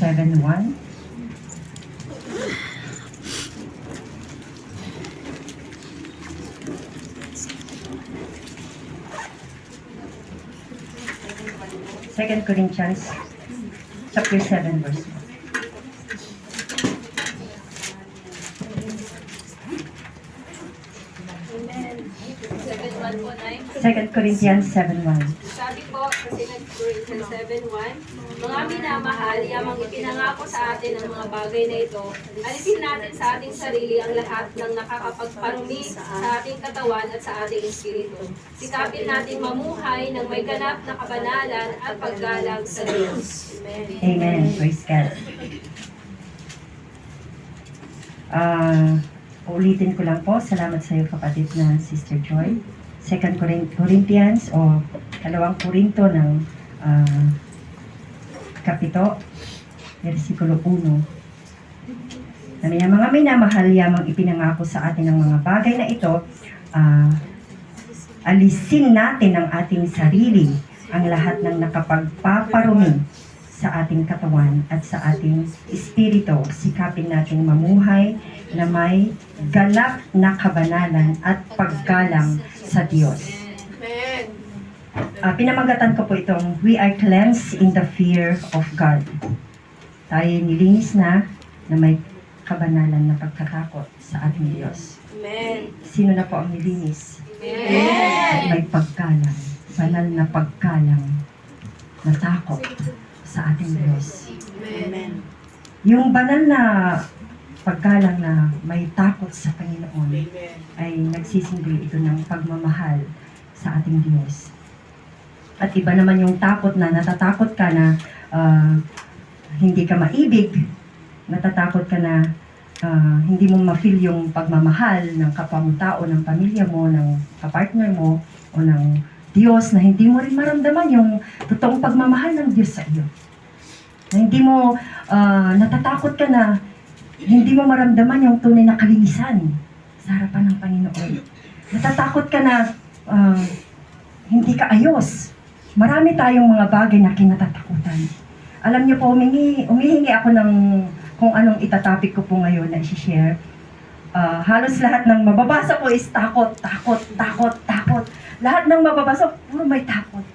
7:1. Second Corinthians chapter 7 verse 1. Amen. 7:1 po, Nay. 2 Corinthians 7:1. Sabi po sa 2 Corinthians 7:1, mga minamahal, yamang ipinangako sa atin ang mga bagay na ito, alisin natin sa ating sarili ang lahat ng nakakapagparumi sa ating katawan at sa ating espiritu. Sikapin natin mamuhay ng may ganap na kabanalan at paggalang sa Diyos. Amen. Amen. Praise God. Ulitin ko lang po, salamat sa iyo kapatid na Sister Joy. 2 Corinthians o 2 Korinto ng kapito, versikulo 1. Na mga minamahal, yamang ipinangako sa atin ng mga bagay na ito, alisin natin ang ating sarili, ang lahat ng nakapagpaparumi sa ating katawan at sa ating espiritu. Sikapin natin mamuhay na may ganap na kabanalan at paggalang sa Diyos. Pinamagatan ko po itong, we are cleansed in the fear of God. Tayo nilinis na may kabanalan na pagkatakot sa ating Diyos. Amen. Sino na po ang nilinis? Amen. May paggalang, banal na paggalang na takot sa ating Diyos. Amen. Yung banal na paggalang na may takot sa Panginoon ay nagsisimbolo ito ng pagmamahal sa ating Diyos. At iba naman yung takot na natatakot ka na hindi ka maibig, natatakot ka na hindi mo ma-feel yung pagmamahal ng kapwa mo tao, ng pamilya mo, ng kapartner mo, o ng Diyos, na hindi mo rin maramdaman yung totoong pagmamahal ng Diyos sa iyo. Na hindi mo, natatakot ka na hindi mo maramdaman yung tunay na kalinisan sa harapan ng Panginoon. Natatakot ka na hindi ka ayos. Marami tayong mga bagay na kinatatakutan. Alam niyo po, umihingi ako ng kung anong itatopic ko po ngayon na i-share. Halos lahat ng mababasa ko is takot, takot, takot, takot. Lahat ng mababasa, puro may takot.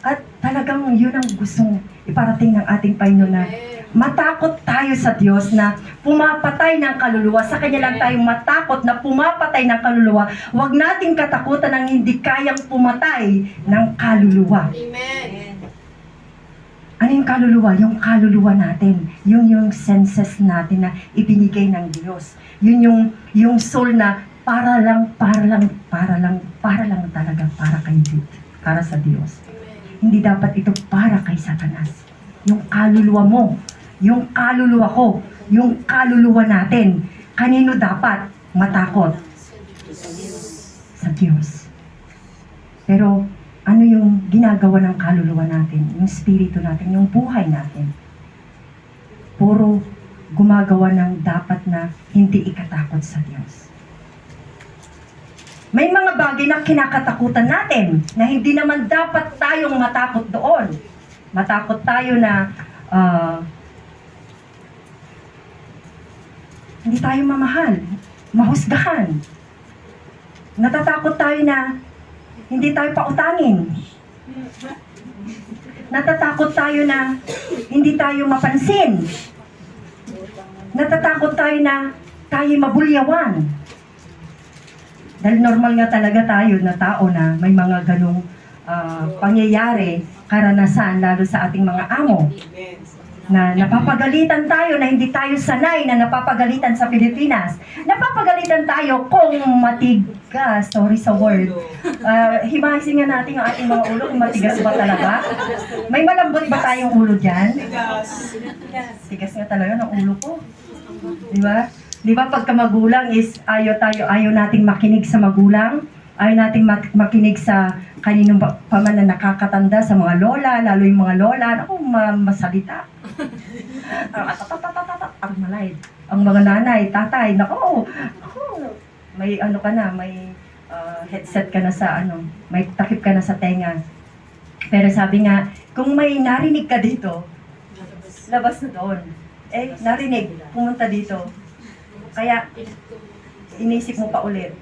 At talagang yun ang gustong iparating ng ating Panginoon na matakot tayo sa Diyos na pumapatay ng kaluluwa. Sa Kanya lang tayo matakot na pumapatay ng kaluluwa. Huwag nating katakutan ng hindi kayang pumatay ng kaluluwa. Amen. Ano yung kaluluwa? Yung kaluluwa natin. Yung senses natin na ibinigay ng Diyos. Yung soul na para lang talaga para kay Diyos. Para sa Diyos. Hindi dapat ito para kay Satanas. Yung kaluluwa mo, yung kaluluwa ko, yung kaluluwa natin, kanino dapat matakot? Sa Diyos. Pero ano yung ginagawa ng kaluluwa natin, yung spirito natin, yung buhay natin? Puro gumagawa ng dapat na hindi ikatakot sa Diyos. May mga bagay na kinakatakutan natin na hindi naman dapat tayong matakot doon. Matakot tayo na hindi tayo mamahal, mahusgahan. Natatakot tayo na hindi tayo pautangin. Natatakot tayo na hindi tayo mapansin. Natatakot tayo na tayo mabulyawan. Dahil normal nga talaga tayo na tao na may mga ganong pangyayari, karanasan, lalo sa ating mga amo. Na napapagalitan tayo na hindi tayo sanay na napapagalitan sa Pilipinas. Napapagalitan tayo kung matigas. Sorry sa word. Himasin nga natin ang ating mga ulo kung matigas ba talaga. May malambot ba tayong ulo dyan? Tigas nga talaga ng ulo ko. Diba? Diba pagka magulang is ayaw nating makinig sa magulang. Ayaw nating makinig sa kaninong paman na nakakatanda, sa mga lola, lalo yung mga lola. Ako, masalita. Ang malay. Ang mga nanay, tatay, nako, may ano ka na, may headset ka na sa may takip ka na sa tenga. Pero sabi nga, kung may narinig ka dito, Labas na doon. Eh, narinig, pumunta dito. Kaya, inisip mo pa ulit.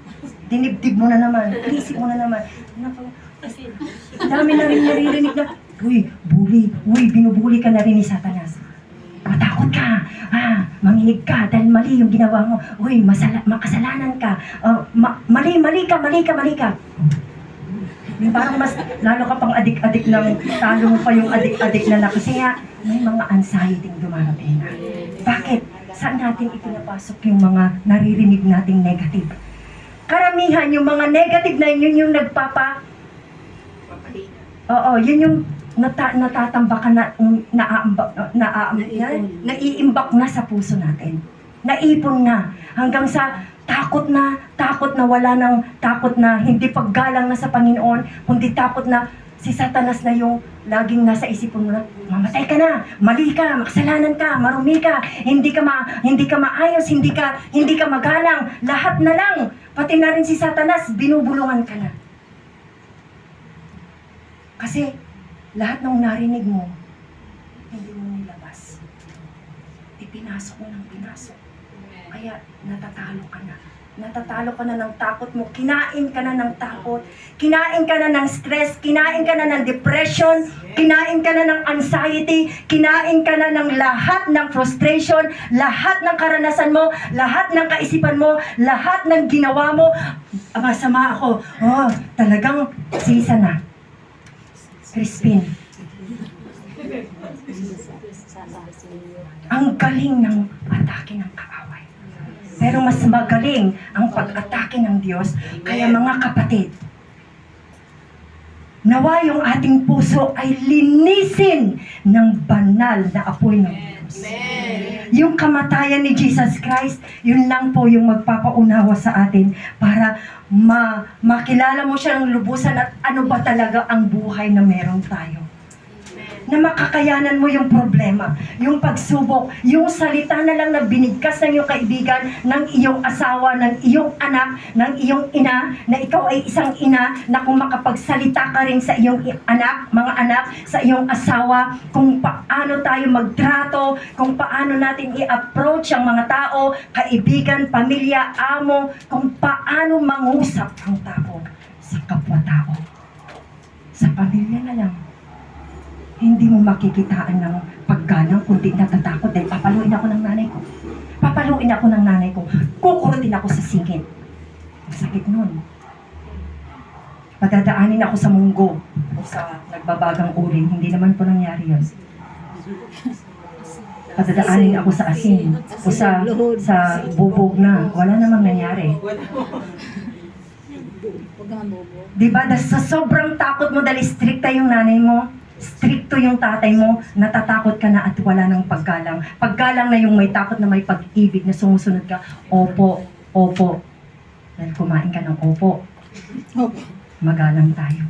Dinibdib mo na naman. Inisip mo na naman. Ang dami na rin naririnig na, uy, bully. Uy, binubuli ka na rin ni Satanas. Matakot ka. Manginig ka dahil mali yung ginawa mo. Uy, makasalanan ka. Mali ka. Yung parang mas, lalo ka pang adik-adik ng, talo mo pa yung adik-adik na kasi nga, may mga anxiety dumarating na. Bakit? Saan natin ipinapasok yung mga naririnig nating negative? Karamihan, yung mga negative na yun yung yun yung natatambakan naiimbak na sa puso natin. Naipon na. Hanggang sa takot na wala nang takot na hindi paggalang na sa Panginoon, kundi takot na si Satanas na yung laging nasa isipon mo na, mamatay ka na, mali ka, makasalanan ka, marumi ka, hindi ka maayos, hindi ka magalang, lahat na lang, pati na rin si Satanas, binubulungan ka na. Kasi lahat ng narinig mo, hindi mo nilabas. Ipinasok mo ng pinasok. Kaya natatalo ka na. Natatalo ka na ng takot mo. Kinain ka na ng takot. Kinain ka na ng stress. Kinain ka na ng depression. Kinain ka na ng anxiety. Kinain ka na ng lahat ng frustration. Lahat ng karanasan mo. Lahat ng kaisipan mo. Lahat ng ginawa mo. Masama ako. Talagang sisa na. Crispin. Ang galing ng atake ng kaaway. Pero mas magaling ang pag-atake ng Diyos. Kaya mga kapatid, nawa yung ating puso ay linisin ng banal na apoy ng Diyos. Yung kamatayan ni Jesus Christ, yun lang po yung magpapaunawa sa atin para makilala mo siya ng lubusan at ano ba talaga ang buhay na meron tayo. Na makakayanan mo yung problema, yung pagsubok, yung salita na lang na binigkas ng iyong kaibigan, ng iyong asawa, ng iyong anak, ng iyong ina, na ikaw ay isang ina, na kung makapagsalita ka rin sa iyong anak, mga anak, sa iyong asawa, kung paano tayo magtrato, kung paano natin i-approach ang mga tao, kaibigan, pamilya, amo, kung paano mangusap ang tao sa kapwa-tao. Sa pamilya na lang. Hindi mo makikitaan ng paggalang kundi natatakot dahil papaluin ako ng nanay ko. Papaluin ako ng nanay ko. Kukurutin ako sa singit. Masakit nun. Padadaanin ako sa munggo o sa nagbabagang uling. Hindi naman po nangyari yun. Padadaanin ako sa asin o sa bubog na. Wala namang nangyari. Diba? Sa sobrang takot mo dahil stricta yung nanay mo, stricto yung tatay mo, natatakot ka na at wala ng paggalang. Paggalang na yung may takot na may pag-ibig na sumusunod ka, opo. Dahil kumain ka ng opo. Magalang tayo.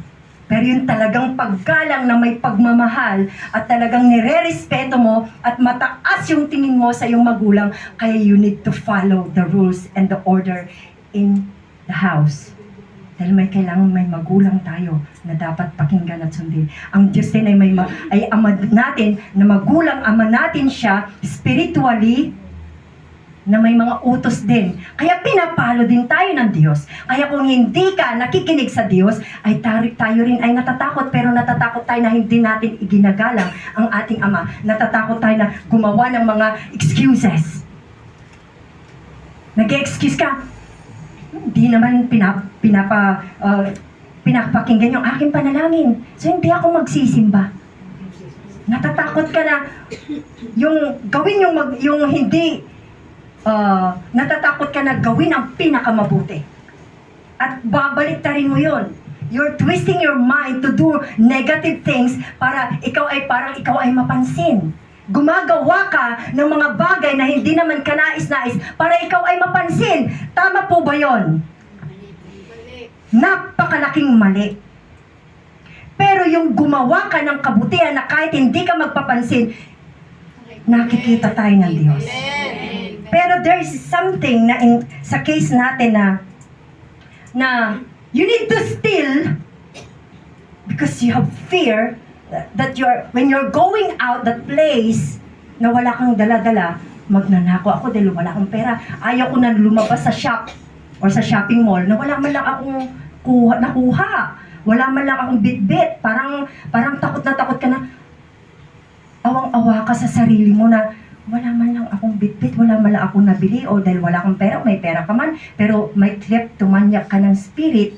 Pero yung talagang paggalang na may pagmamahal at talagang nire-respeto mo at mataas yung tingin mo sa iyong magulang, kaya you need to follow the rules and the order in the house. Dahil may magulang tayo na dapat pakinggan at sundin. Ang Diyos din ay ama natin, na magulang ama natin siya spiritually, na may mga utos din. Kaya pinapalo din tayo ng Diyos. Kaya kung hindi ka nakikinig sa Diyos, ay tayo rin ay natatakot, pero natatakot tayo na hindi natin iginagalang ang ating ama. Natatakot tayo na gumawa ng mga excuses. Nag-excuse ka, hindi naman pinapakinggan yung aking panalangin. So, hindi ako magsisimba. Natatakot ka na yung gawin yung hindi, natatakot ka na gawin ang pinakamabuti. At babalik-tarin mo yun. You're twisting your mind to do negative things para ikaw ay mapansin. Gumagawa ka ng mga bagay na hindi naman kanais-nais para ikaw ay mapansin. Tama po ba yon? Napakalaking mali. Pero yung gumawa ka ng kabutihan na kahit hindi ka magpapansin, nakikita tayo ng Diyos. Pero there is something na sa case natin na you need to steal because you have fear that when you're going out that place, na wala kang dala-dala, magnanako ako dahil wala akong pera. Ayaw ko na lumabas sa shop or sa shopping mall na wala man lang akong nakuha. Wala man lang akong bit-bit. Parang takot na takot ka na. Awang-awa ka sa sarili mo na wala man lang akong bit-bit, wala man lang akong nabili o dahil wala akong pera, may pera ka man, pero may kleptomaniac ka ng spirit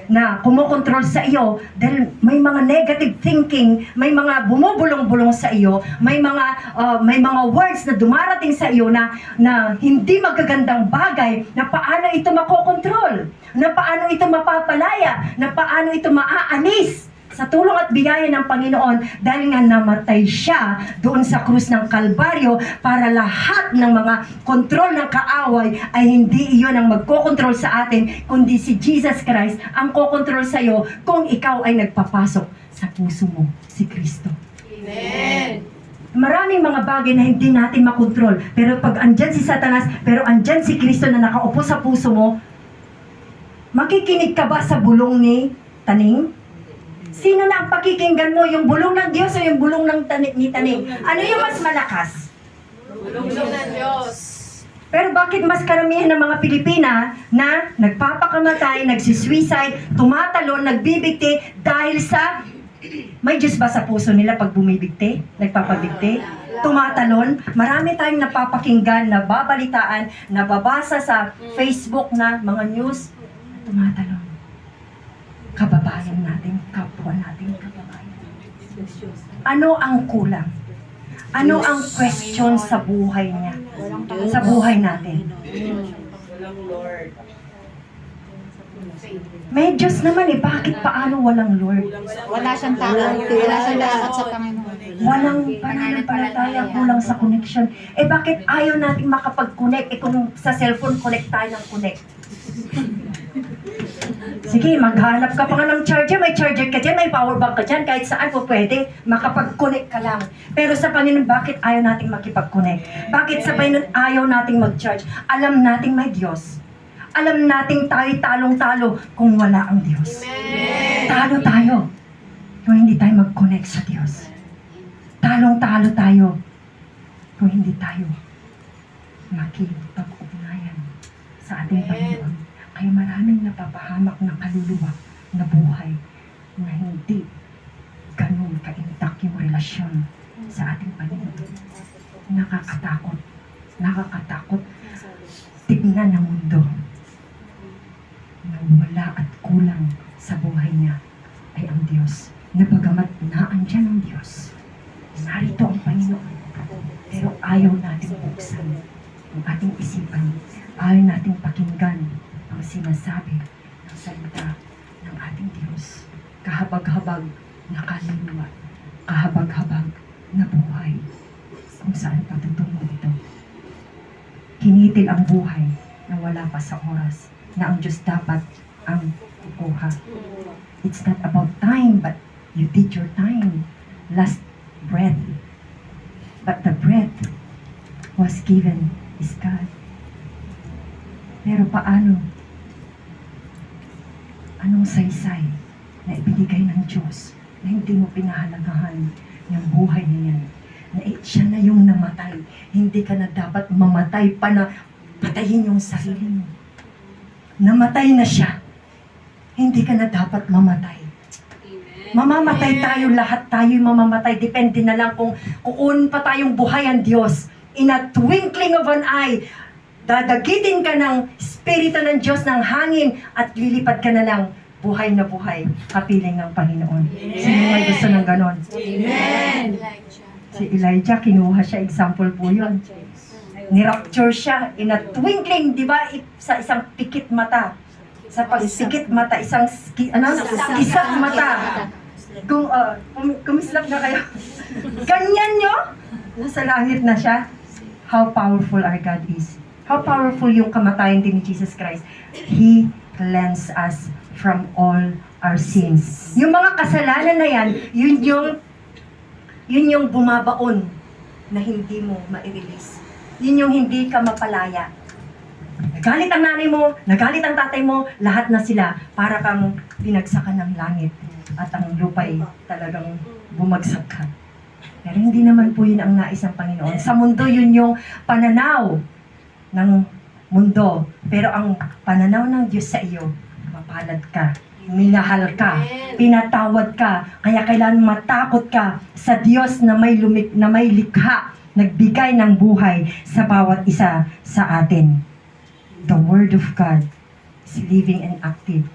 na kumokontrol sa iyo dahil may mga negative thinking, may mga bumubulong-bulong sa iyo, may mga words na dumarating sa iyo na hindi magagandang bagay, na paano ito makokontrol, na paano ito mapapalaya, na paano ito maaalis sa tulong at biyaya ng Panginoon dahil nga namatay siya doon sa krus ng Kalbaryo para lahat ng mga kontrol ng kaaway ay hindi iyon ang magkokontrol sa atin, kundi si Jesus Christ ang kokontrol sa iyo kung ikaw ay nagpapasok sa puso mo, si Kristo. Amen. Maraming mga bagay na hindi natin makontrol, pero pag andyan si Satanas, pero andyan si Kristo na nakaupo sa puso mo, makikinig ka ba sa bulong ni Taning? Sino na ang pakikinggan mo? Yung bulong ng Diyos o yung bulong ng ni Taning? Ano yung mas malakas? Bulong ng Diyos. Pero bakit mas karamihan ng mga Pilipina na nagpapakamatay, nagsisuicide, tumatalon, nagbibigti dahil sa may Diyos ba sa puso nila pag bumibigti? Nagpapabigti? Tumatalon? Marami tayong napapakinggan, nababalitaan, nababasa sa Facebook na mga news, tumatalon. Kababayan natin, kapwa natin, kababayan. Ano ang kulang? Ano ang question sa buhay niya? Sa buhay natin? May Diyos naman eh, bakit paano walang Lord? Wala siyang takot. Wala siyang takot sa Panginoon. Walang pananampalataya, kulang sa connection. Eh bakit ayaw natin makapag-connect? Eh kung sa cellphone, connect tayo ng connect. Sige, maghanap ka pa nga ng charger, may charger ka dyan, may power bank ka dyan, kahit saan po pwede, makapag-connect ka lang. Pero sa Panginoon, bakit ayaw nating makipag-connect? Bakit sa Panginoon ayaw nating mag-charge? Alam nating may Diyos. Alam nating tayo talong-talo kung wala ang Diyos. Talo tayo kung hindi tayo mag-connect sa Diyos. Talong-talo tayo kung hindi tayo makipag-ugnayan sa ating Panginoon. Kaya maraming napapahamak ng kaluluwa na buhay na hindi ganun ka-intact yung relasyon sa ating Panginoon. Nakakatakot. Nakakatakot. Tignan ng mundo na wala at kulang sa buhay niya ay ang Diyos. Na bagamat naandyan ang Diyos, narito ang Panginoon, pero ayaw natin buksan ang ating isipan, ayaw nating pakinggan ang sinasabi ng salita ng ating Diyos. Kahabag-habag na kaluluwa, kahabag-habag na buhay, kung saan patutungo ito. Kinitil ang buhay na wala pa sa oras na ang Diyos dapat ang kukuha. It's not about time, but you did your time. Last breath. But the breath was given is God. Pero paano? Anong saysay na ibinigay ng Diyos na hindi mo pinahalagahan yung buhay na yan? Na siya na yung namatay. Hindi ka na dapat mamatay pa na patayin yung sarili mo. Namatay na siya. Hindi ka na dapat mamatay. Mamamatay tayo, lahat tayo mamamatay. Depende na lang kung kukunin pa tayong buhay ang Diyos. In a twinkling of an eye, dadagitin ka ng Espiritu ng Diyos ng hangin at lilipad ka na lang buhay na buhay, kapiling ng Panginoon. Sino may gusto ng ganon? Amen. Si Elijah, kinuha siya, example po yun. Nirapture siya in a twinkling, di ba? Sa isang pikit mata. Sa pagsikit mata, isang kisat mata. Kung kumislap na kayo. Ganyan nyo? Nasa langit na siya. How powerful our God is. How powerful yung kamatayan din ni Jesus Christ. He cleansed us from all our sins. Yung mga kasalanan na yan, yun yung bumabaon na hindi mo ma-release. Yun yung hindi ka mapalaya. Nagalit ang nanay mo, nagalit ang tatay mo, lahat na sila para kang binagsakan ng langit at ang lupa'y talagang bumagsak ka. Pero hindi naman po yun ang nais ng Panginoon. Sa mundo, yun yung pananaw ng mundo. Pero ang pananaw ng Diyos sa iyo, mapalad ka, minahal ka, pinatawad ka, kaya kailangan matakot ka sa Diyos na may likha, nagbigay ng buhay sa bawat isa sa atin. The Word of God is living and active.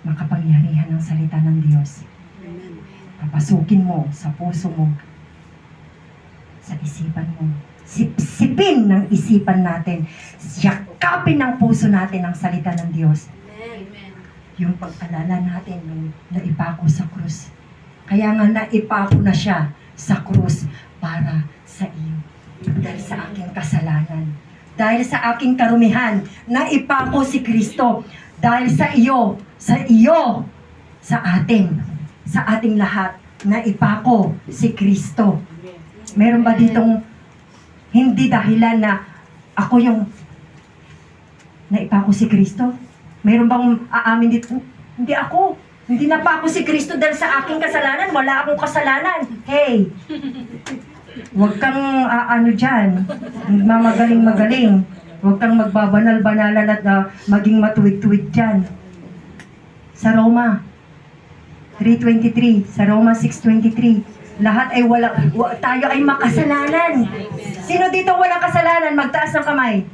Makapangyarihan ng salita ng Diyos. Papasukin mo sa puso mo, sa isipan mo. Sipsipin ng isipan natin. Yakapin ng puso natin ang salita ng Diyos. Yung pag-alala natin nung naipako sa krus. Kaya nga naipako na siya sa krus para sa iyo. Dahil sa aking kasalanan. Dahil sa aking karumihan, naipako si Kristo. Dahil sa iyo, sa ating lahat, naipako si Kristo. Meron ba ditong hindi dahilan na ako yung naipako si Kristo? Meron bang aamin dito? Hindi ako. Hindi na pa ako si Kristo dahil sa aking kasalanan. Wala akong kasalanan. Hey! Huwag kang dyan. Mamagaling-magaling. Huwag kang magbabanal-banalan at maging matuwid-tuwid dyan. Sa Roma 3:23, sa Roma 6:23, lahat ay tayo ay makasalanan. Sino dito walang kasalanan? Magtaas ng kamay.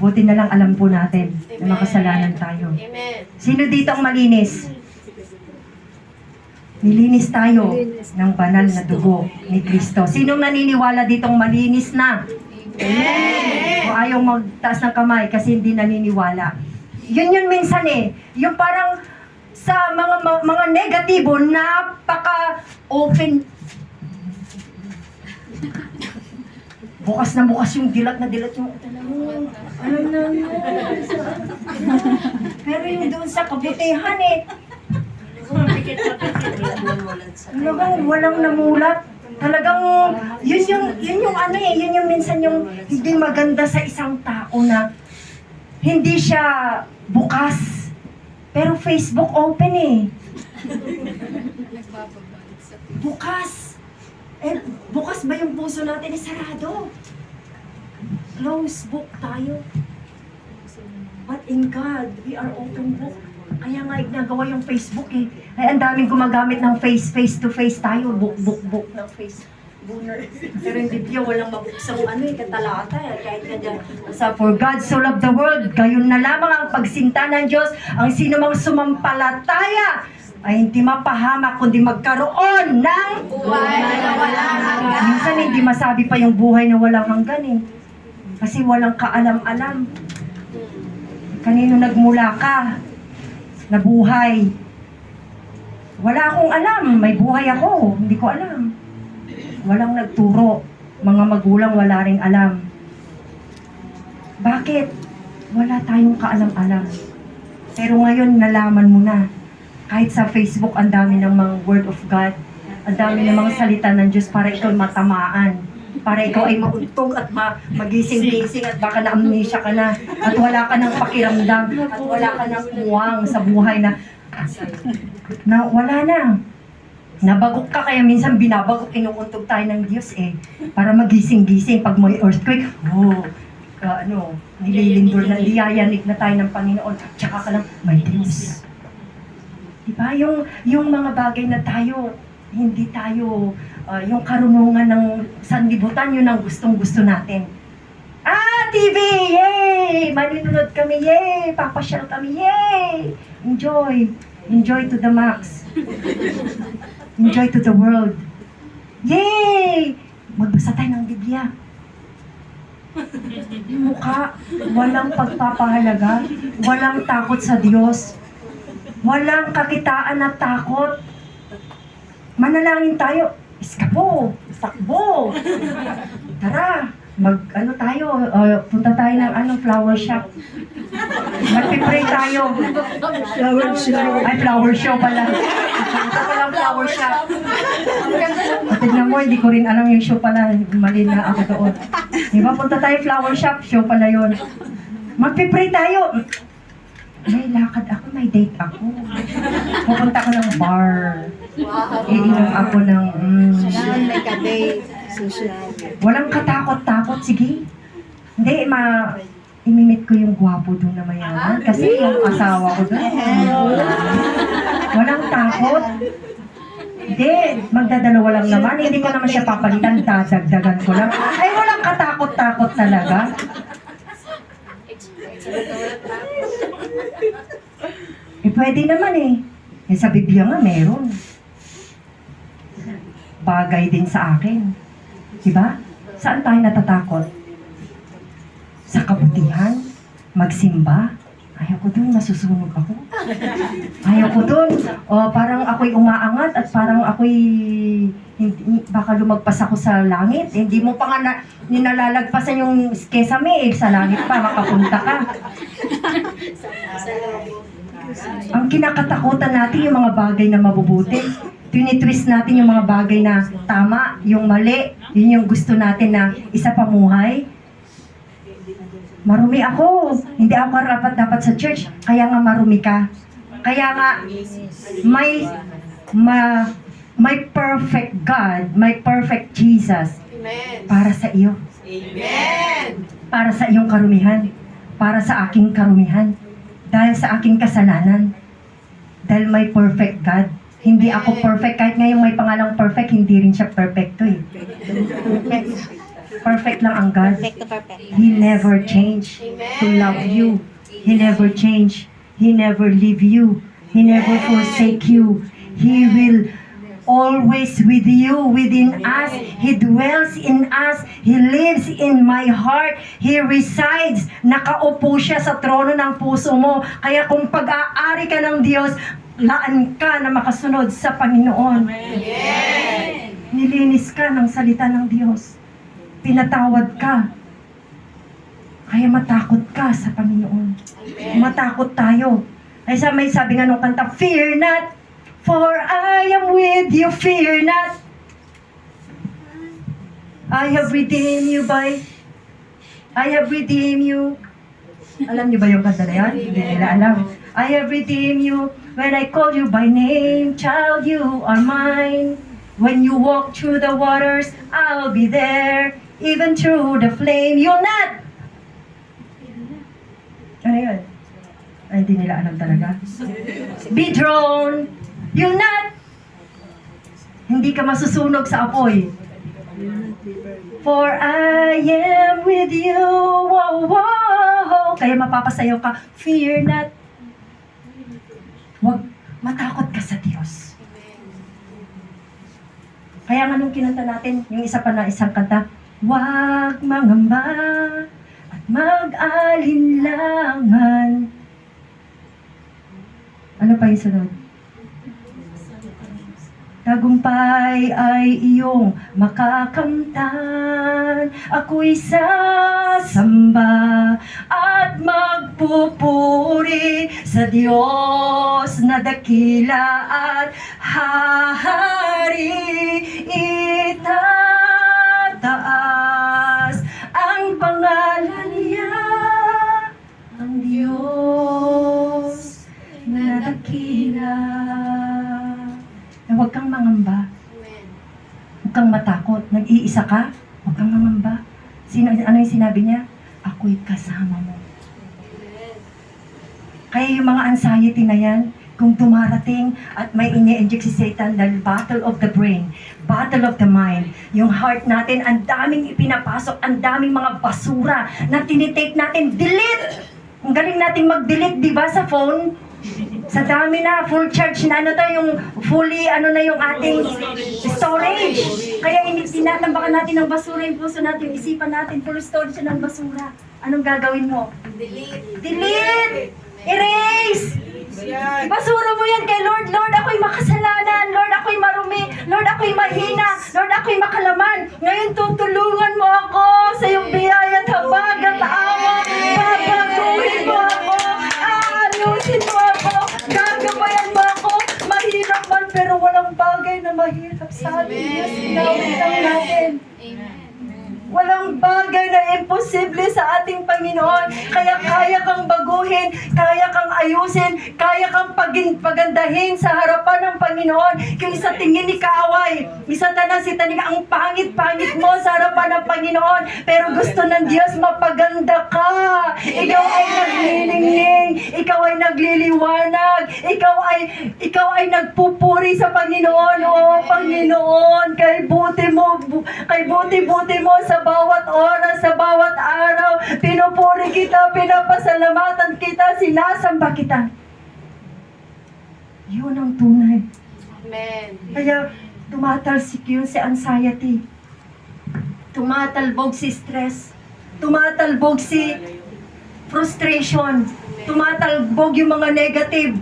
Buti na lang alam po natin na makasalanan tayo. Sino dito ang malinis? Nilinis tayo ng banal na dugo ni Kristo. Sinong naniniwala ditong malinis na? O ayaw magtaas ng kamay kasi hindi naniniwala. Yun minsan yung parang sa mga negatibo, napaka-open. Bukas na bukas yung dilat na dilat yung alam na pero yung doon sa kabutihan talagang walang namulat. Talagang yun yung minsan yung hindi maganda sa isang tao na hindi siya bukas. Pero Facebook open bukas. Bukas ba yung puso natin? Sarado. Close book tayo. But in God, we are open book. Kaya nga ignagawa yung Facebook Ay, ang daming gumagamit ng face-to-face tayo. Book ng face. Pero yung Biblia, walang mabuksang katalata. Kahit ganyan. For God so loved the world, gayon na lamang ang pagsinta ng Diyos. Ang sino mang sumampalataya ay hindi mapahamak, kundi magkaroon ng buhay na walang hanggan. Minsan hindi masabi pa yung buhay na walang hanggan Kasi walang kaalam-alam. Kanino nagmula ka? Na buhay. Wala akong alam. May buhay ako. Hindi ko alam. Walang nagturo. Mga magulang wala ring alam. Bakit? Wala tayong kaalam-alam. Pero ngayon, nalaman mo na. Kahit sa Facebook, ang dami ng mga word of God. Ang dami ng mga salita ng Diyos para ikaw matamaan. Para ikaw ay mauntog at magising-gising at baka na-amnesia ka na. At wala ka ng pakiramdam. At wala ka ng muwang sa buhay na wala na. Nabagok ka, kaya minsan binabagok, inuuntog tayo ng Diyos para magising-gising. Pag may earthquake, nililindol na, liyayanig na tayo ng Panginoon. Tsaka ka lang, may Diyos. Diba? Yung mga bagay na tayo, hindi tayo, yung karunungan ng sanlibutan, yun ang gustong-gusto natin. TV! Yay! Maninunod kami, yay! Papasyal kami, yay! Enjoy! Enjoy to the max. Enjoy to the world. Yay! Magbasa tayo ng Biblia. Yung mukha, walang pagpapahalaga, walang takot sa Diyos, walang kakitaan at takot. Manalangin tayo. Iskapo, takbo. Tara, tayo, punta tayo ng flower shop. Magpipray tayo. Ay, flower show pala. Punta ko lang flower shop. Tignan mo, hindi ko rin alam yung show pala. Mali na ako doon. Diba, punta tayo flower shop, show pala yun. Magpipray tayo. may lakad ako, may date ako. Pupunta ako ng bar. Iinom ako ng... Kailangan may ka-date. Social. Walang katakot-takot, sige. Hindi, imimit ko yung gwapo doon na mayaman. Kasi yung asawa ko doon. Walang takot. Hindi, magdadalawa lang naman. Hindi ko naman siya papalitan, dadagdagan ko lang. Ay, walang katakot-takot talaga. Pwede naman eh. Sa Biblia nga meron. Bagay din sa akin. Diba? Saan tayo natatakot? Sa kabutihan? Magsimba? Ayaw ko dun, nasusunog ako. Ayaw ko dun. O, parang ako'y umaangat at parang ako'y baka lumagpas ako sa langit. Hindi mo pa nga nilalagpasan yung kesame sa langit pa, makapunta ka. Ang kinakatakutan natin yung mga bagay na mabubuti. Tinitwist natin yung mga bagay na tama, yung mali, yun yung gusto natin na isa pamuhay. Marumi ako. Hindi ako karapat dapat sa church. Kaya nga marumi ka. Kaya nga may perfect God, may perfect Jesus para sa iyo. Amen. Para sa iyong karumihan. Para sa aking karumihan. Dahil sa aking kasalanan. Dahil may perfect God. Hindi ako perfect. Kahit ngayon may pangalang perfect, hindi rin siya perfecto eh. Perfect lang ang God. Perfect to perfect. He never changed to love you. He never changed. He never leave you. He never forsake you. He will always with you, within us. He dwells in us. He lives in my heart. He resides. Nakaupo siya sa trono ng puso mo. Kaya kung pag-aari ka ng Diyos, laan ka na makasunod sa Panginoon. Nilinis ka ng salita ng Diyos. Pinatawad ka. Kaya matakot ka sa Panginoon. Matakot tayo. Ay may sabi nga nung kanta, fear not, for I am with you, fear not. I have redeemed you. Alam niyo ba yung kanta na yan? Hindi nila alam. I have redeemed you when I call you by name. Child, you are mine. When you walk through the waters, I'll be there. Even through the flame, you'll not. Ano yun? Ay, hindi nila alam talaga. Be drawn. You'll not. Hindi ka masusunog sa apoy. For I am with you. Wow, wow. Kaya mapapasayaw ka. Fear not. Huwag matakot ka sa Diyos. Kaya nga nung kinanta natin, yung isa pa na isang kanta, huwag mangamba at mag-alinlangan. Ano pa yung sunod? Tagumpay ay iyong makakamtan. Ako'y sasamba at magpupuri sa Diyos na dakila at hahari. Itataas ang pangalan niya, ang Diyos na dakila. Na huwag kang mangamba. Huwag kang matakot. Nag-iisa ka, huwag kang mangamba. Ano yung sinabi niya? Ako'y kasama mo. Kaya yung mga anxiety na yan, kung dumarating at may ini-inject si Satan dahil battle of the brain, battle of the mind, yung heart natin, ang daming ipinapasok, ang daming mga basura na tinitake natin, delete! Ang galing nating mag-delete, di ba, sa phone? Sa dami na, full charge na, yung fully, na yung ating storage. Kaya hindi tinatambakan natin ng basura yung puso natin, yung isipan natin, full storage ng basura. Anong gagawin mo? Delete! Erase! Basura mo yan kay Lord. Lord, ako'y makasalanan. Lord, ako'y marumi. Lord, ako'y mahina. Lord, ako'y makalaman. Ngayon, tutulungan mo ako sa iyong biyaya at habag at awa. Babaguhin mo ako. Aayusin mo ako. Gagabayan mo ako. Mahirap man, pero walang bagay na mahirap sa atin. Yes, sinawin lang natin. Walang bagay na imposible sa ating Panginoon. Kaya kaya kang baguhin, kaya kang ayusin, kaya kang pagandahin sa harapan ng Panginoon. Kung sa tingin ni kaaway, isa tanan si tanig ang pangit-pangit mo sa harapan ng Panginoon. Pero gusto ng Diyos mapaganda ka. Ikaw ay naglilingling, ikaw ay nagliliwanag, ikaw ay nagpupuri sa Panginoon. O Panginoon, kay buti mo sa bawat oras, sa bawat araw, pinupuri kita, pinapasalamatan kita, sinasamba kita. Yun ang tunay. Amen. Kaya tumatalsik yun si anxiety. Tumatalbog si stress. Tumatalbog si frustration. Tumatalbog yung mga negative.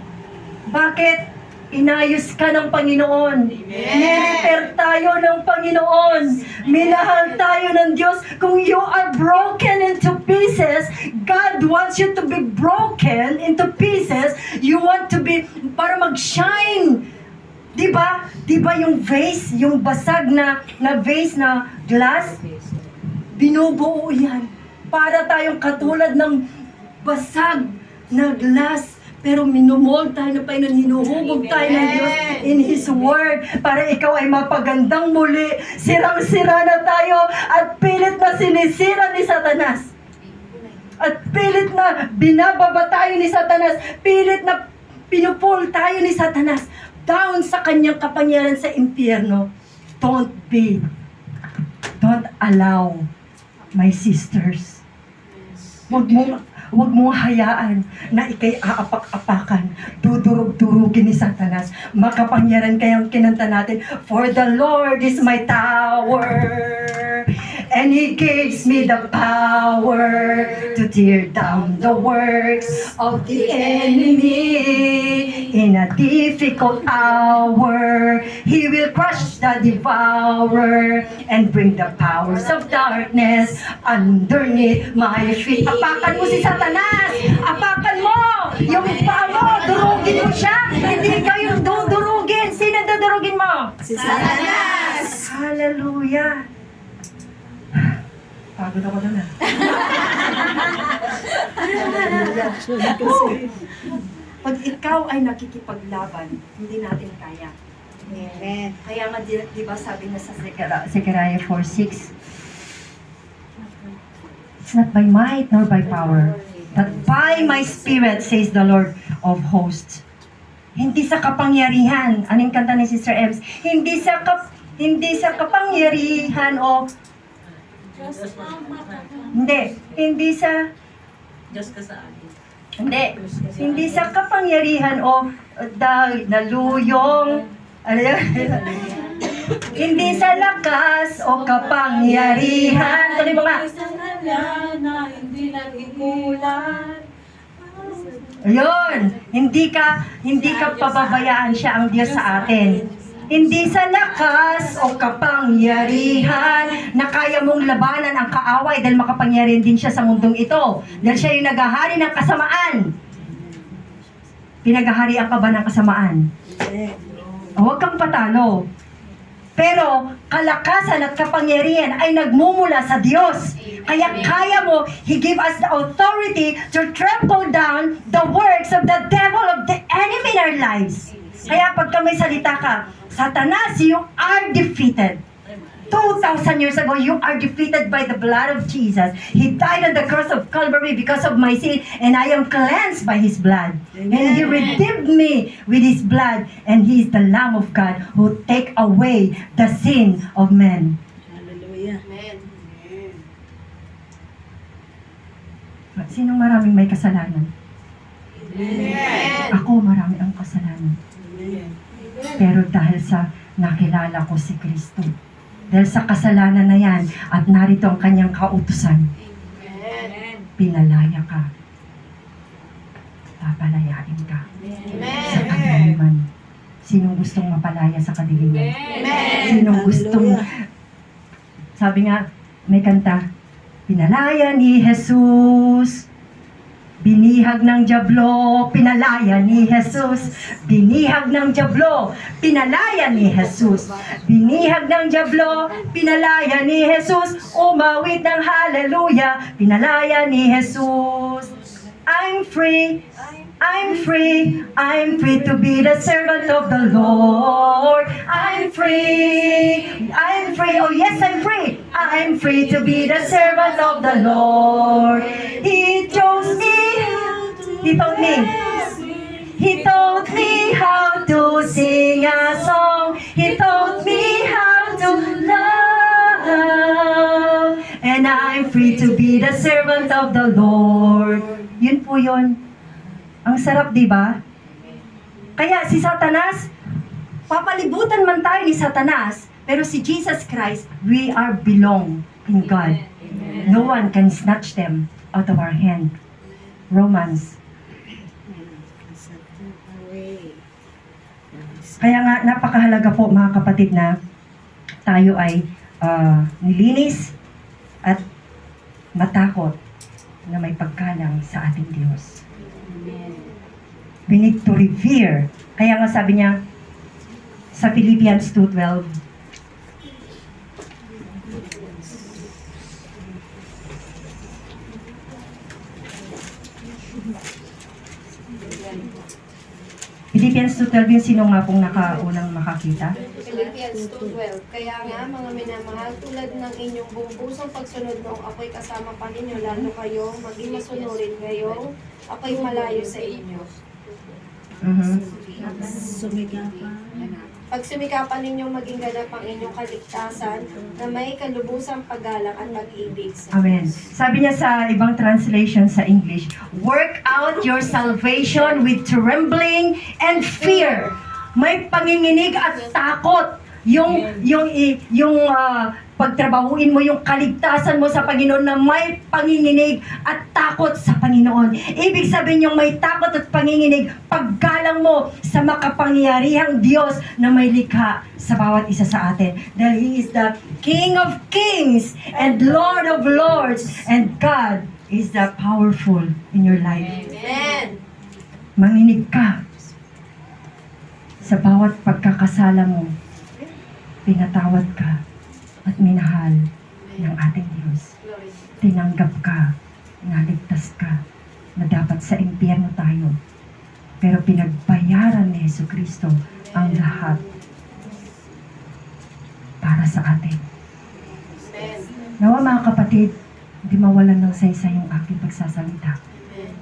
Bakit? Inayos ka ng Panginoon. Nirepair tayo ng Panginoon. Minahal tayo ng Diyos. Kung you are broken into pieces, God wants you to be broken into pieces. You want to be, para mag-shine. Diba? Diba yung vase, yung basag na vase na glass? Binubuo yan. Para tayong katulad ng basag na glass. Pero minumol tayo ng Panginoon, hinuhubog tayo ng Diyos in His Word para ikaw ay mapagandang muli. Sirang-sira na tayo at pilit na sinisira ni Satanas. At pilit na binababa tayo ni Satanas. Pilit na pinupul tayo ni Satanas down sa kanyang kapangyarihan sa impyerno. Don't allow, my sisters. Huwag mong hayaan na ikay aapak-apakan, dudurog-durugin ni Satanas. Makapangyarihan kayang kinanta natin, for the Lord is my tower, and He gives me the power to tear down the works of the enemy. In a difficult hour, He will crush the devourer and bring the powers of darkness underneath my feet. Apakan mo si Satanas! Apakan mo! Yung paa mo, durugin mo siya! Hindi kayo dudurugin! Sino dudurugin mo? Si Satanas! Hallelujah! Pagod ako doon Pag ikaw ay nakikipaglaban, hindi natin kaya. Amen. Kaya nga, di ba sabi na sa Zechariah 4:6, it's not by might nor by power, but by my spirit, says the Lord of hosts. Hindi sa kapangyarihan. Anong kanta ni Sister Ems? Hindi sa kapangyarihan o hindi sa hindi sa kapangyarihan o naluyong, ano yan? Hindi sa lakas o kapangyarihan. Tuloy mo nga. Ayun, hindi ka pababayaan siya ang Diyos sa atin. Hindi sa lakas o kapangyarihan na kaya mong labanan ang kaaway dahil makapangyarihan din siya sa mundong ito. Dahil siya yung naghahari ng kasamaan. Pinaghaharian ka ba ng kasamaan? Huwag kang patalo. Pero kalakasan at kapangyarihan ay nagmumula sa Diyos. Kaya kaya mo, He gave us the authority to trample down the works of the devil, of the enemy in our lives. Kaya pagka may salita ka, Satanas, you are defeated. 2,000 years ago, you are defeated by the blood of Jesus. He died on the cross of Calvary because of my sin, and I am cleansed by His blood. Amen. And He redeemed me with His blood, and He is the Lamb of God who take away the sin of men. Hallelujah. Amen. Sinong maraming may kasalanan? Amen. Ako, marami ang kasalanan. Amen. Pero dahil sa nakilala ko si Kristo, dahil sa kasalanan na yan, at narito ang kanyang kautusan, Amen. pinalaya ka. Papalayain ka sa Amen. kadiliman. Sinong gustong mapalaya sa kadiliman? Amen. Sinong gustong, sabi nga, may kanta, pinalaya ni Jesus Binihag ng dyablo, pinalaya ni Jesus. Binihag ng dyablo, pinalaya ni Jesus. Binihag ng dyablo, pinalaya ni Jesus. Umawit ng hallelujah, pinalaya ni Jesus. I'm free, I'm free, I'm free to be the servant of the Lord. I'm free, oh yes, I'm free to be the servant of the Lord. He chose me, He told me, He taught me how to sing a song. He taught me how to love. And I'm free to be the servant of the Lord. Yun po yun. Ang sarap, di ba? Kaya si Satanas, papalibutan man tayo ni Satanas, pero si Jesus Christ, we are belong in God. No one can snatch them out of our hand. Romans. Kaya nga, napakahalaga po mga kapatid na tayo ay nilinis at matakot na may paggalang sa ating Diyos. We need to revere. Kaya nga sabi niya sa Philippians 2:12, Philippians 2:12, yung sino nga pong nakaunang makakita? Philippians 2:12. Kaya nga, mga minamahal, tulad ng inyong buong pusong pagsunod noong ako'y kasama pa ninyo, lalo kayong maging masunurin ngayong ako'y malayo sa inyo. Sumigapan. Pag sumikapan ninyong maging ganap ang inyong kaligtasan na may kalubusang paggalang at pag-ibig sa Amen. Sabi niya sa ibang translation sa English, work out your salvation with trembling and fear. May panginginig at takot. Yung pagtrabahuin mo yung kaligtasan mo sa Panginoon na may panginginig at takot sa Panginoon. Ibig sabihin yung may takot at panginginig, paggalang mo sa makapangyarihang Diyos na may likha sa bawat isa sa atin. Dahil He is the King of Kings and Lord of Lords, and God is the powerful in your life. Amen. Manginig ka sa bawat pagkakasala mo. Pinatawad ka at minahal ng ating Diyos. Glory. Tinanggap ka, naligtas ka, na dapat sa impyerno tayo. Pero pinagbayaran ni Jesucristo ang lahat para sa atin. Amen. Nawa mga kapatid, hindi mawalan ng saysay yung aking pagsasalita. Amen.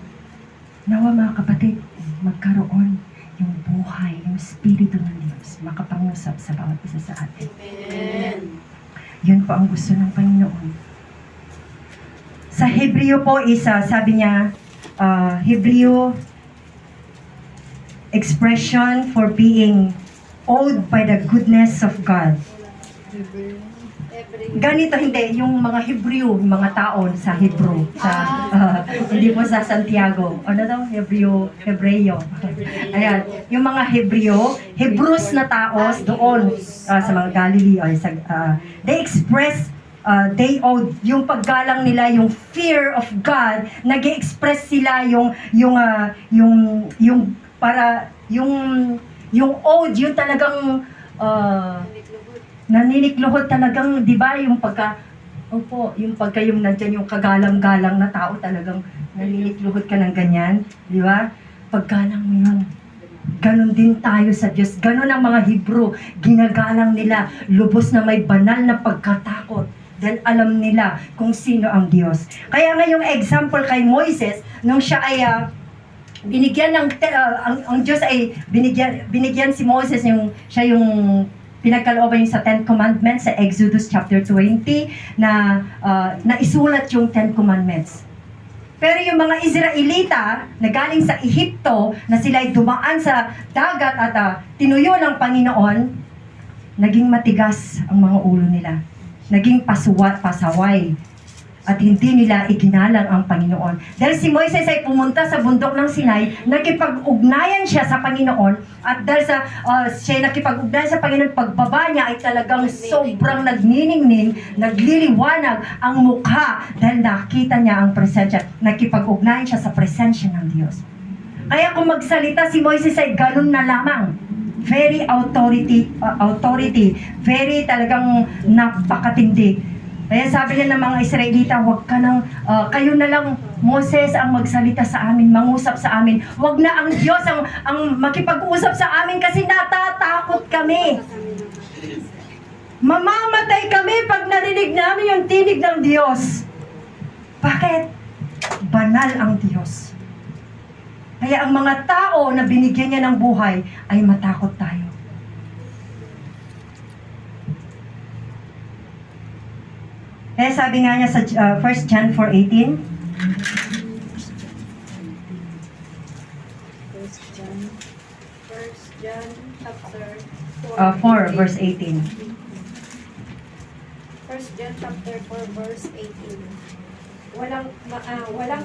Nawa mga kapatid, magkaroon yung buhay, yung Espiritu ng Diyos, makapangusap sa bawat isa sa atin. Amen. Yun po ang gusto ng Panginoon. Sa Hebreo po, sabi niya, Hebreo expression for being awed by the goodness of God. Every Ganito, hindi, yung mga Hebreo, yung mga taon sa Hebrew, hindi po sa Santiago. Ano daw? Hebreo. Ayan, yung mga Hebrews na taos doon sa mga Galilee, they express they owed yung paggalang nila, yung fear of God, nag-express sila yung owed, yung talagang naninikluhod talagang, di ba, yung yung nandyan yung kagalang-galang na tao, talagang naninikluhod ka ng ganyan, di ba? Paggalang mo yun. Ganon din tayo sa Diyos. Ganon ang mga Hebrew. Ginagalang nila, lubos na may banal na pagkatakot. Dahil alam nila kung sino ang Diyos. Kaya nga yung example kay Moises, nung siya ay binigyan ng, ang Diyos ay binigyan si Moses, siya yung pinagkalooban yung sa Ten Commandments sa Exodus chapter 20 na naisulat yung Ten Commandments. Pero yung mga Israelita na galing sa Ehipto, na sila ay dumaan sa dagat at tinuyo ng Panginoon, naging matigas ang mga ulo nila. Naging pasaway. at hindi nila iginalang ang Panginoon. Dahil si Moises ay pumunta sa bundok ng Sinai, nakipag-ugnayan siya sa Panginoon, at dahil siya nakipag-ugnayan sa Panginoon, pagbaba niya ay talagang sobrang nagniningning, nagliliwanag ang mukha dahil nakita niya ang presensya. Nakipag-ugnayan siya sa presensya ng Diyos. Kaya kung magsalita si Moises ay ganun na lamang. Very authority, very talagang napakatindi. Kaya sabi niya ng mga Israelita, huwag ka nang, kayo na lang, Moses, ang magsalita sa amin, mangusap sa amin. Huwag na ang Diyos ang makipag-usap sa amin kasi natatakot kami. Mamamatay kami pag narinig namin yung tinig ng Diyos. Bakit? Banal ang Diyos. Kaya ang mga tao na binigyan niya ng buhay ay matakot tayo. Kaya sabi nga niya sa 1 John 4:18, First John. 1 John chapter 4 verse 18. 1 John chapter 4 verse 18. Walang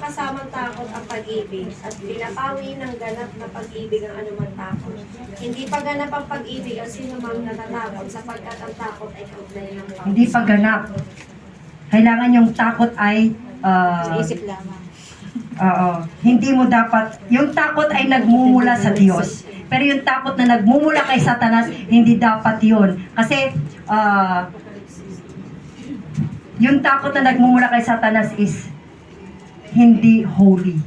kasamang takot ang pag-ibig at pinapawi ng ganap na pag-ibig ang anumang takot. Hindi pa ganap ang pag-ibig ang sino mang natatakot sapagkat ang takot ay kaugnay ng pag-ibig. Hindi pa ganap. Kailangan yung takot ay Isip lamang. hindi mo dapat, yung takot ay nagmumula sa Diyos. Pero yung takot na nagmumula kay Satanas, hindi dapat yun. Kasi yung takot na nagmumula kay Satanas is hindi holy.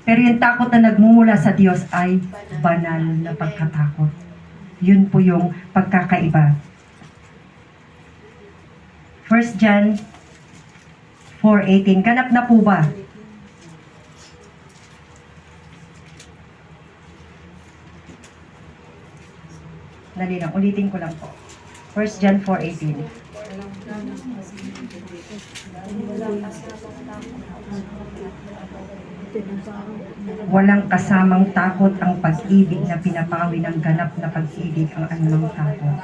Pero yung takot na nagmumula sa Diyos ay banal na pagkatakot. Yun po yung pagkakaiba. 1 John 4:18. Ganap na po ba? Dali lang, ulitin ko lang po. 1 John 4:18. Walang kasamang takot ang pag-ibig na pinapawi ng ganap na pag-ibig ang anumang takot.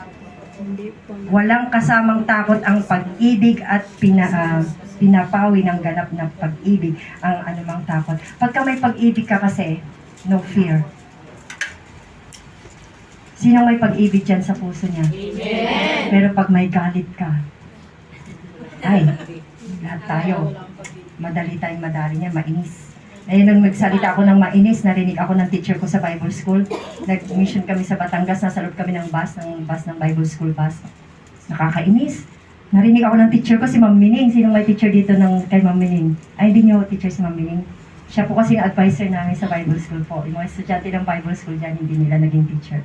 Walang kasamang takot ang pag-ibig at pinapawi ng ganap na pag-ibig ang anumang takot. Pagka may pag-ibig ka kasi, no fear. Sino may pag-ibig dyan sa puso niya? Amen. Pero pag may galit ka, ay, lahat tayo, madali tayong madali niya, mainis. Ayun, nung nagsalita ako ng mainis, narinig ako ng teacher ko sa Bible School. Nag-mission kami sa Batangas, nasa loob kami ng bus ng Bible School bus. Nakakainis. Narinig ako ng teacher ko, si Ma'am Mining. Sino may teacher dito kay Ma'am Mining? Ay, hindi niyo teacher si Ma'am Mining. Siya po kasi yung advisor namin sa Bible School po. Yung mga estudyante ng Bible School dyan, hindi nila naging teacher.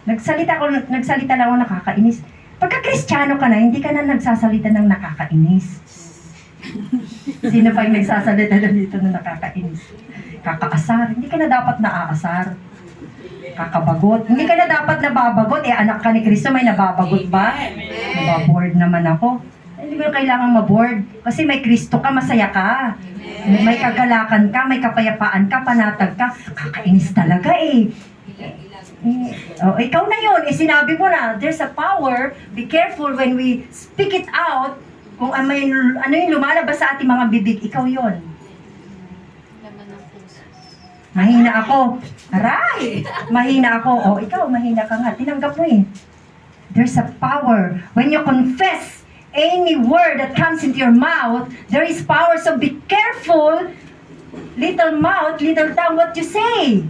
Nagsalita lang ako nakakainis. Pagka Kristiyano ka na, hindi ka na nagsasalita ng nakakainis. Sino pa yung nagsasalita na dito na nakakainis? Kakaasar. Hindi ka na dapat naaasar. Kakabagot. Hindi ka na dapat nababagot. Anak ka ni Kristo, may nababagot ba? Nababoard naman ako. Hindi mo kailangan maboard. Kasi may Kristo ka, masaya ka. May kagalakan ka, may kapayapaan ka, panatag ka. Kakainis talaga eh. Ikaw na yun. Sinabi mo na, there's a power. Be careful when we speak it out. Kung ano yung lumalabas sa ating mga bibig, ikaw yon. Mahina ako. Aray! Mahina ako. Ikaw, mahina ka nga. Tinanggap mo eh. There's a power. When you confess any word that comes into your mouth, there is power. So be careful, little mouth, little tongue, what you say.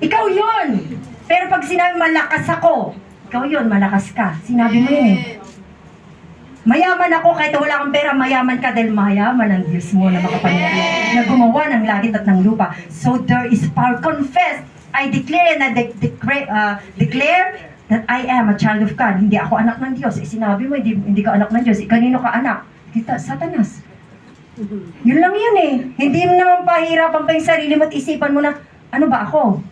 Ikaw yon. Pero pag sinabi malakas ako, ikaw yon, malakas ka. Sinabi mo yun eh. Mayaman ako kahit wala kang pera, mayaman ka dahil mayaman ang Diyos mo na makapangyarihan na gumawa ng langit at ng lupa. So there is power. Confess. I declare and I declare that I am a child of God. Hindi ako anak ng Diyos. Sinabi mo, hindi ka anak ng Diyos. Kanino ka anak? Kita, Satanas. Yun lang yun eh. Hindi mo naman pahirapan pa yung sarili mo at isipan mo na, ano ba ako?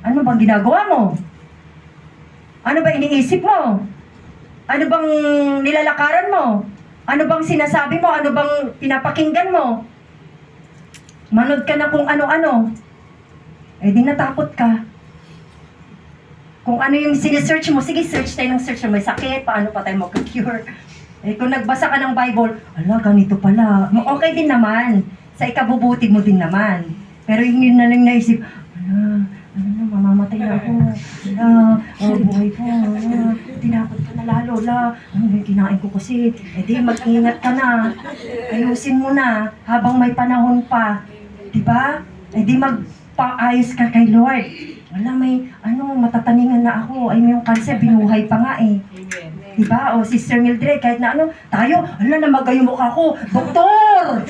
Ano bang ginagawa mo? Ano ba iniisip mo? Ano bang nilalakaran mo? Ano bang sinasabi mo? Ano bang pinapakinggan mo? Manood ka na kung ano-ano. Eh di natakot ka. Kung ano yung sinesearch mo, sige, search tayo ng search. May sakit, paano pa tayo mag-cure? Eh, kung nagbasa ka ng Bible, ala, ganito pala. Okay din naman. Sa ikabubuti mo din naman. Pero yun na lang naisip, ala, mamamatay na ako. Buhay ko. Tinakot ka na lalo. Kinain ko kasi. Eh di, mag-ingat ka na. Ayusin mo na habang may panahon pa. Diba? Eh di, magpaayos ka kay Lord. Wala, matataningan na ako. Ay, yung cancer, binuhay pa nga eh. Diba? O, Sister Mildred, kahit na tayo, namagay yung mukha ko. Doktor!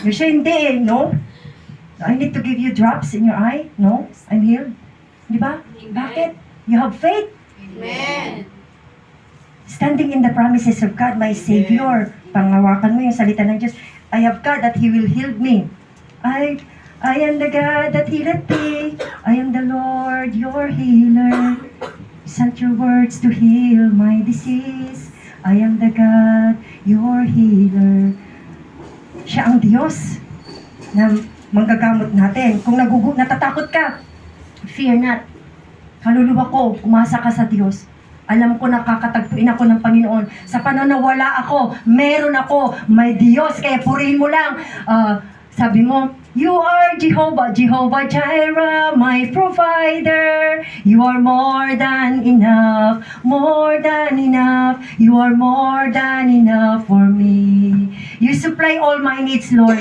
Yung siya hindi eh, no? I need to give you drops in your eye. No? I'm healed. Diba? Bakit? You have faith. Amen. Standing in the promises of God, my Savior. Pangawakan mo yung salita ng Diyos. I have God that He will heal me. I am the God that healeth thee. I am the Lord, your healer. Sent your words to heal my disease. I am the God, your healer. Siya ang Diyos na manggagamot natin. Kung natatakot ka, fear not. Kaluluwa ko, umasa ka sa Diyos. Alam ko nakakatagpuin ako ng Panginoon. Sa panahon na wala ako, meron ako, may Diyos. Kaya purihin mo lang. Sabi mo, you are Jehovah, Jehovah Jireh, my provider. You are more than enough, more than enough. You are more than enough for me. You supply all my needs, Lord.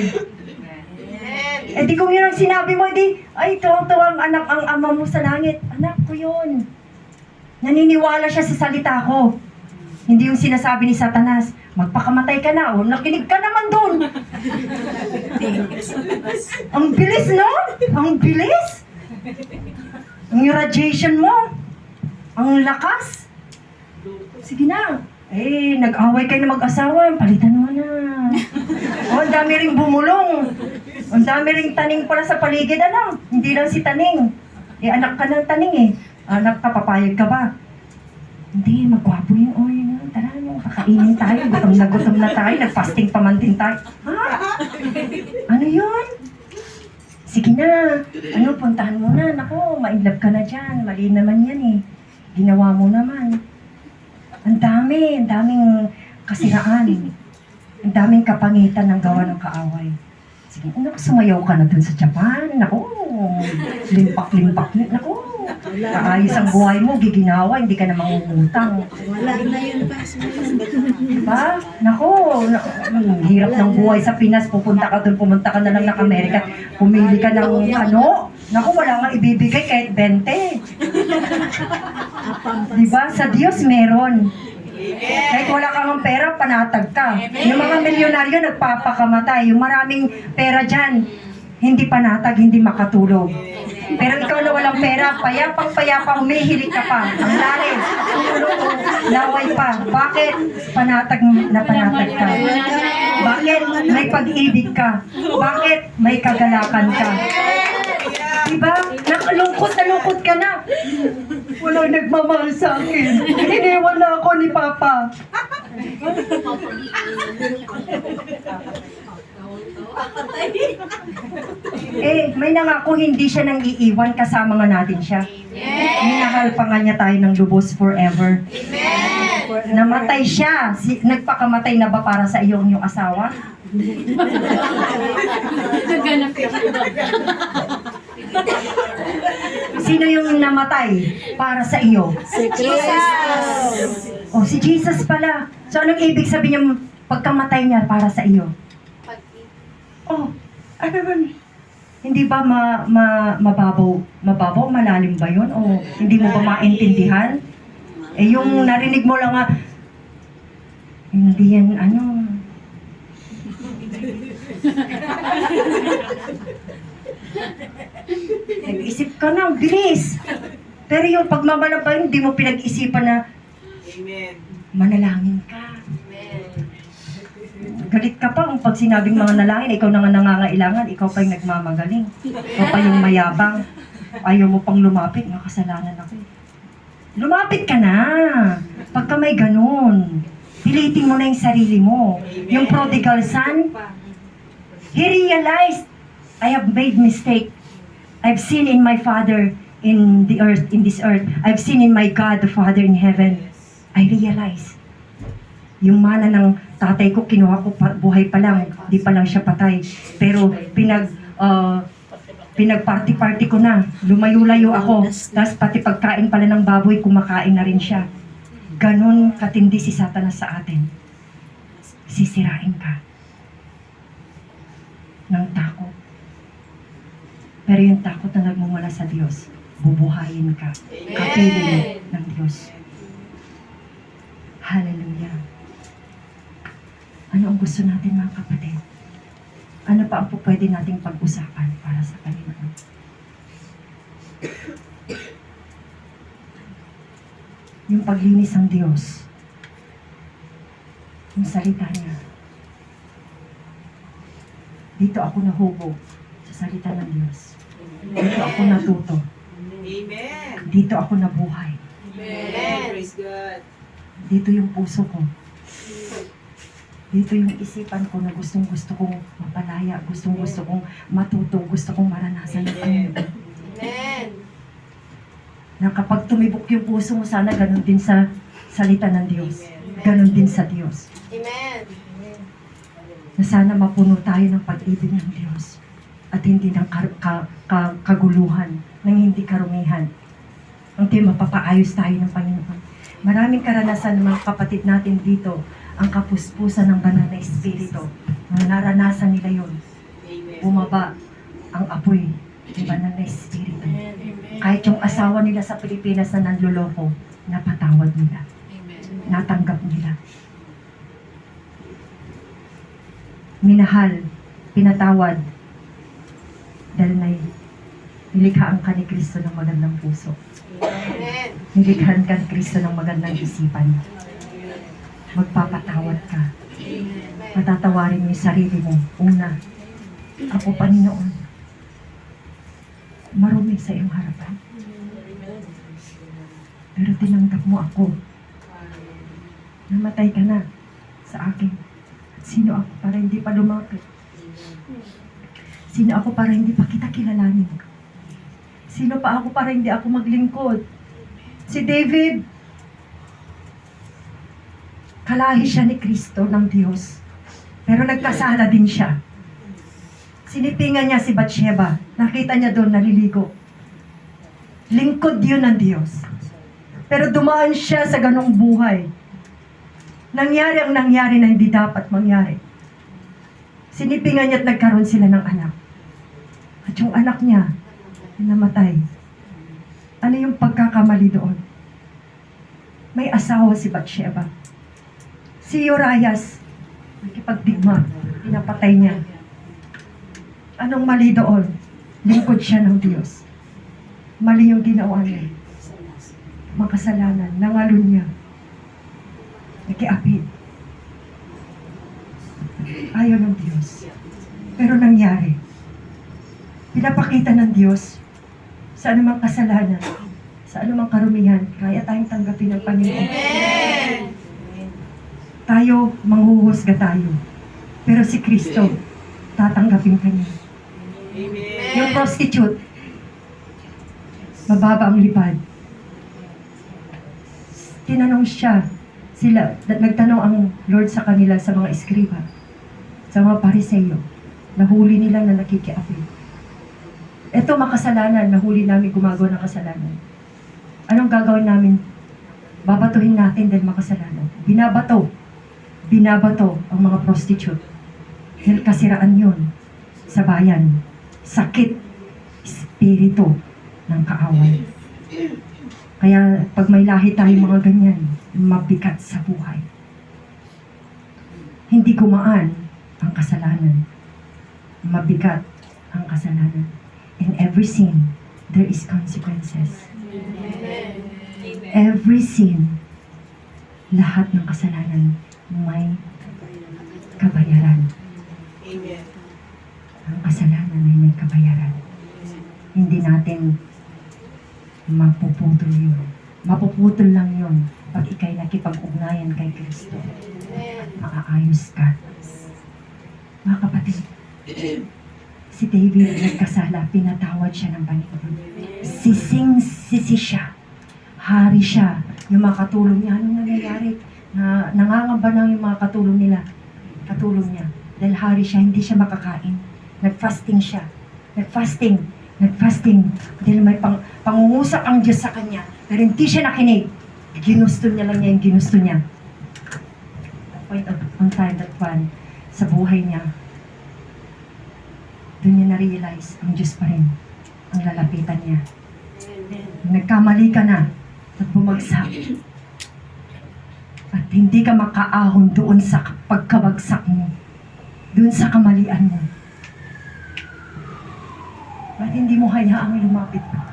Eh di kung yun ang sinabi mo, ay tuwang-tuwang anak ang ama mo sa langit. Anak ko yun. Naniniwala siya sa salita ko. Hindi yung sinasabi ni Satanas, magpakamatay ka na, o nakinig ka naman doon. Ang bilis, no? Ang bilis. Ang radiation mo. Ang lakas. Sige na. Eh, nag-away kayo na mag-asawa, palitan mo na. O, ang dami ring bumulong. Ang dami ring taning pala sa paligid, Hindi lang si taning. Eh, anak ka ng taning eh. Anak ka, papayag ka ba? Hindi, magwapo yun. O, yun, tara, kakainin tayo. Gutom na tayo. Nag-fasting pa man din tayo. Ha? Ano yun? Sige na. Puntahan mo na. Naku, ma-inlove ka na dyan. Mali naman yan eh. Ginawa mo naman. Ang daming kasiraan. Ang daming kapangitan ng gawa ng kaaway. Sige, sumayaw ka na dun sa Japan. Naku, limpak. Naku, kaayos ang buhay mo, giginawa, hindi ka na mangungutang. Wala na yun pa. Diba? Naku, hirap ng buhay sa Pinas. Pumunta ka na lang ng Amerika. Pumili ka ng ano. Naku, wala nga ibibigay kahit 20. Diba? Sa Diyos meron. Kahit wala kang pera, panatag ka. Yung mga milyonaryo nagpapakamatay. Yung maraming pera dyan, hindi panatag, hindi makatulog. Pero ikaw na walang pera, payapang-payapa, humihilik ka pa. Ang lalim, laway pa. Bakit? Panatag ka. Bakit? May pag-ibig ka. Bakit? May kagalakan ka. Diba? Nalungkot ka na. Walang nagmamahal sa akin. Iniwan na ako ni Papa. Eh, may nangako hindi siya nang iiwan, kasama nga natin siya. Minahal pa nga niya tayo ng lubos forever. Namatay siya. Nagpakamatay na ba para sa iyong asawa? Sino yung namatay para sa iyo? Si Jesus. Oh, si Jesus pala. So, anong ibig sabihin niya pagkamatay niya para sa iyo? Oh, ano man? Hindi ba mababaw, malalim ba yun? O hindi mo ba maintindihan? Eh, yung narinig mo lang nga, hindi yan, nag-isip ka na, bilis. Pero yung pagmamalabay, hindi mo pinag-isipan na, manalangin ka. Galit ka pa kung pag sinabing mga nalangin, ikaw na nga nangangailangan, ikaw pa yung nagmamagaling. Ikaw pa yung mayabang. Ayaw mo pang lumapit, makasalanan ako. Lumapit ka na. Pagka may ganun, pilitin mo na yung sarili mo. Yung prodigal son, he realized, I have made mistake. I've sinned in my father. in the earth, in this earth. I've seen in my God, the Father in heaven. I realize, yung mana ng tatay ko, kinuha ko buhay pa lang, di pa lang siya patay. Pero pinag-party-party ko na, lumayo-layo ako. Tapos pati pagkain pala ng baboy, kumakain na rin siya. Ganon katindi si Satanas sa atin. Sisirain ka ng takot. Pero yung takot na nagmumula sa Diyos, bubuhayin ka. Kapiling ng Diyos. Hallelujah. Ano ang gusto natin mga kapatid? Ano pa ang pwede nating pag-usapan para sa Panginoon? Yung paglinis ng Diyos. Yung salita niya. Dito ako nahubog sa salita ng Diyos. Dito ako natuto. Amen. Dito ako nabuhay. Amen. Praise God. Dito yung puso ko. Dito yung isipan ko na gustong-gusto kong mapalaya, gustong-gusto kong matuto, gusto kong maranasan ng Panginoon. Amen. Na kapag tumibok yung puso mo, sana ganun din sa salita ng Diyos. Ganun din sa Diyos. Amen. Na sana mapuno tayo ng pag-ibig ng Diyos at hindi ng kaguluhan, ng hindi karumihan. Ang mapapaayos tayo ng Panginoon. Maraming karanasan ng mga kapatid natin dito, ang kapuspusan ng banal na Espiritu. Nung naranasan nila yun, bumaba ang apoy ng banal na Espiritu. Kahit yung asawa nila sa Pilipinas na nanloloko, napatawad nila. Natanggap nila. Minahal, pinatawad, dahil nilikhaan ka ni Kristo ng magandang puso. Amen. Nilikhaan ka ni Kristo ng magandang isipan. Magpapatawad ka. Matatawarin mo yung sarili mo. Una, ako Panginoon, marumi sa iyong harapan. Pero tinanggap mo ako. Namatay ka na sa akin. Sino ako para hindi pa lumapit? Sino ako para hindi pa kita kilalanin? Sino pa ako para hindi ako maglingkod? Si David, kalahi siya ni Kristo ng Diyos. Pero nagkasala din siya. Sinipingan niya si Bathsheba. Nakita niya doon naliligo. Lingkod yun ng Diyos. Pero dumaan siya sa ganong buhay. Nangyari ang nangyari na hindi dapat mangyari. Sinipingan niya at nagkaroon sila ng anak. At yung anak niya, namatay. Ano yung pagkakamali doon? May asawa si Bathsheba. Si Urias, nakipagdigma, pinapatay niya. Anong mali doon? Lingkod siya ng Diyos. Mali yung ginawa niya. Makasalanan, nangalun niya. Nakiapid. Ayaw ng Diyos. Pero nangyari. Pinapakita ng Diyos sa anumang kasalanan, sa anumang karumihan, kaya tayong tanggapin ng Panginoon. Amen. Tayo, manghuhusga tayo. Pero si Kristo, tatanggapin ka niya. Amen. Yung prostitute, mababa ang lipad. Tinanong siya, nagtanong ang Lord sa kanila, sa mga eskriba, sa mga pariseyo, nahuli nila na nakikiapid. Ito makasalanan, nahuli namin gumagawa ng kasalanan. Anong gagawin namin? Babatuhin natin dahil makasalanan. Binabato ang mga prostitute. Dahil kasiraan yun sa bayan. Sakit, espiritu ng kaaway. Kaya pag may lahi tayong mga ganyan, mabigat sa buhay. Hindi gumaan ang kasalanan. Mabigat ang kasalanan. In every sin, there is consequences. Amen. Every sin, lahat ng kasalanan may kabayaran. Amen. Ang kasalanan ay may kabayaran. Hindi natin mapuputol yun. Mapuputol lang yun pag ikay nakipag-ugnayan kay Kristo. Maaayos ka. Mga kapatid, si David nagkasala, pinatawad siya ng Panginoon. sisi siya. Hari siya. Yung mga katulong niya, anong nangyayari? Nangangamba na yung mga katulong nila. Katulong niya. Dahil hari siya, hindi siya makakain. Nag-fasting siya. Nag-fasting. Dahil may pangungusap ang Diyos sa kanya. Pero hindi siya nakinig. Ginusto niya lang niya yung ginusto niya. Point on time that one, sa buhay niya, doon niya na-realize, ang Diyos pa rin ang lalapitan niya. Nagkamali ka na at bumagsak. At hindi ka makaahon doon sa pagkabagsak mo. Doon sa kamalian mo. Ba't hindi mo hayaang lumapit pa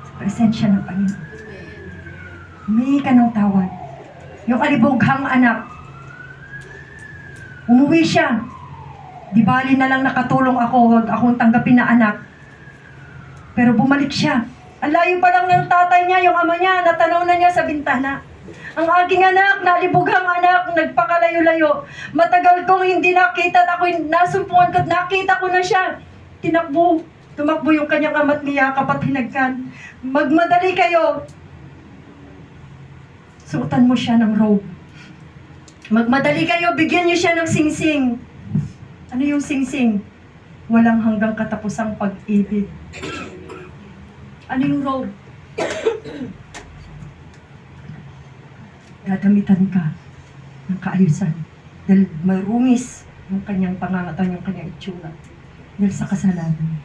sa presensya ng Panginoon? Humingi ka ng tawad. Yung kalibughang anak, umuwi siya. Di bali na lang nakatulong ako, wag akong tanggapin na anak. Pero bumalik siya. Ang layo pa lang ng tatay niya, yung ama niya, natanaw na niya sa bintana. Ang aking anak, nalibughang anak, nagpakalayo-layo. Matagal kong hindi nakita at ako'y nasumpungan ko at nakita ko na siya. Tumakbo yung kanyang ama't niyakap at hinagkan. Magmadali kayo. Suotan mo siya ng robe. Magmadali kayo, bigyan niyo siya ng singsing. Ano yung singsing? Walang hanggang katapusang pag-ibig. Ano yung robe? Dadamitan ka ng kaayusan. Dahil marungis yung kanyang pangangatan, yung kanyang itsura. Dahil sa kasalanan.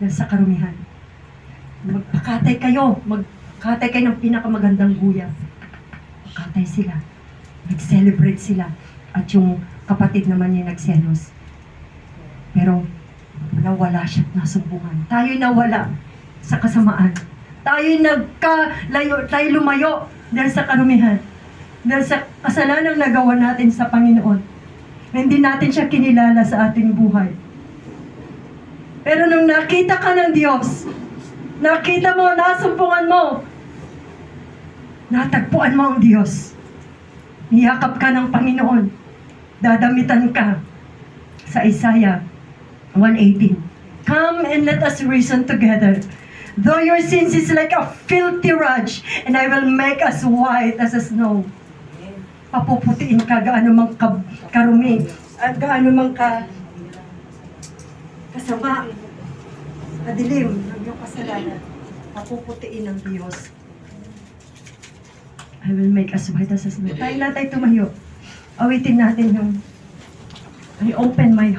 Dahil sa karumihan. Magpakatay kayo ng pinakamagandang guya. Magkatay sila. Nag-celebrate sila. At yung kapatid naman niya nagselos. Pero nawala siya at nasumbungan. Tayo'y nawala sa kasamaan. Tayo'y tayo lumayo dahil sa karumihan. Dahil sa kasalanang nagawa natin sa Panginoon. Hindi natin siya kinilala sa ating buhay. Pero nung nakita ka ng Diyos, nakita mo, nasumpungan mo, natagpuan mo ang Diyos. Niyakap ka ng Panginoon. Dadamitan ka sa Isaiah 1:18. Come and let us reason together. Though your sins is like a filthy rag, and I will make us white as a snow. Papuputiin ka, gaano mang karumi, at gaano mang kasama, kadilim ng iyong kasalanan. Papuputiin ng Diyos. I will make us white as a snow. Tayo na tayo tumayo. Awitin natin yung I open my heart.